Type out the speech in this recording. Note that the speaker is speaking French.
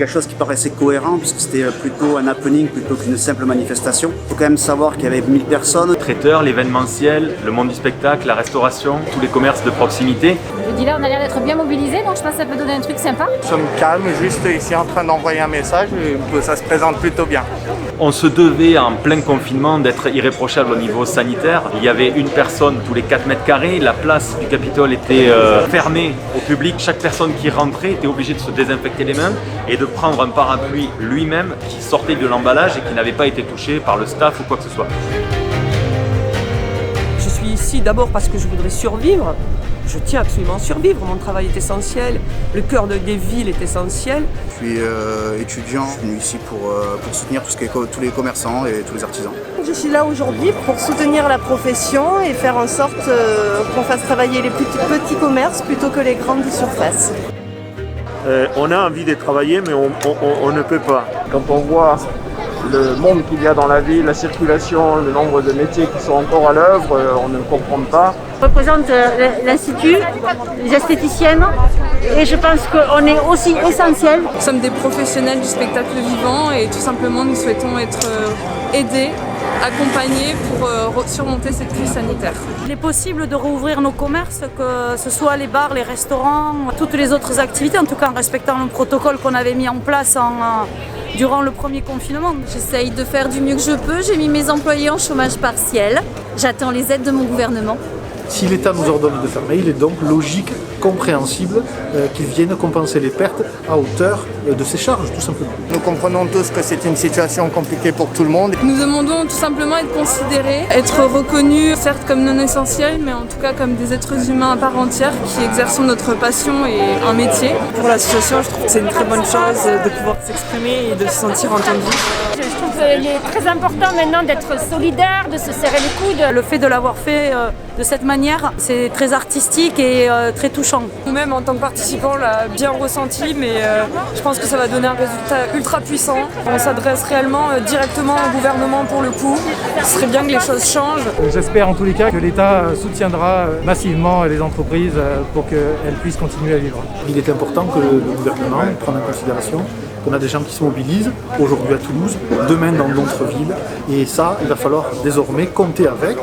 quelque chose qui paraissait cohérent puisque c'était plutôt un happening plutôt qu'une simple manifestation. Il faut quand même savoir qu'il y avait 1000 personnes. Traiteurs, l'événementiel, le monde du spectacle, la restauration, tous les commerces de proximité. Je dis là, on a l'air d'être bien mobilisés, donc je pense que ça peut donner un truc sympa. Nous sommes calmes, juste ici en train d'envoyer un message et ça se présente plutôt bien. On se devait en plein confinement d'être irréprochable au niveau sanitaire. Il y avait une personne tous les 4 mètres carrés, la place du Capitole était fermée au public. Chaque personne qui rentrait était obligée de se désinfecter les mains et de prendre un parapluie lui-même qui sortait de l'emballage et qui n'avait pas été touché par le staff ou quoi que ce soit. Je suis ici d'abord parce que je voudrais survivre. Je tiens absolument à survivre, mon travail est essentiel, le cœur des villes est essentiel. Je suis étudiant, je suis venu ici pour soutenir tous les commerçants et tous les artisans. Je suis là aujourd'hui pour soutenir la profession et faire en sorte qu'on fasse travailler les petits commerces plutôt que les grandes surfaces. On a envie de travailler mais on ne peut pas. Quand on voit le monde qu'il y a dans la ville, la circulation, le nombre de métiers qui sont encore à l'œuvre, on ne comprend pas. Je représente l'Institut, les esthéticiennes, et je pense qu'on est aussi essentiels. Nous sommes des professionnels du spectacle vivant et tout simplement nous souhaitons être aidés, accompagnés pour surmonter cette crise sanitaire. Il est possible de rouvrir nos commerces, que ce soit les bars, les restaurants, toutes les autres activités, en tout cas en respectant le protocole qu'on avait mis en place durant le premier confinement. J'essaye de faire du mieux que je peux. J'ai mis mes employés en chômage partiel. J'attends les aides de mon gouvernement. Si l'État nous ordonne de fermer, il est donc logique, compréhensible qu'ils viennent compenser les pertes à hauteur de ces charges, tout simplement. Nous comprenons tous que c'est une situation compliquée pour tout le monde. Nous demandons tout simplement à être considérés, être reconnus, certes comme non essentiels, mais en tout cas comme des êtres humains à part entière qui exerçons notre passion et un métier. Pour l'association, je trouve que c'est une très bonne chose de pouvoir s'exprimer et de se sentir entendu. Je trouve qu'il est très important maintenant d'être solidaire, de se serrer les coudes. Le fait de l'avoir fait de cette manière, c'est très artistique et très touchant. Nous-mêmes, en tant que participants, on l'a bien ressenti, mais je pense que ça va donner un résultat ultra puissant. On s'adresse réellement directement au gouvernement pour le coup. Ce serait bien que les choses changent. J'espère en tous les cas que l'État soutiendra massivement les entreprises pour qu'elles puissent continuer à vivre. Il est important que le gouvernement prenne en considération qu'on a des gens qui se mobilisent aujourd'hui à Toulouse, demain dans d'autres villes, et ça, il va falloir désormais compter avec.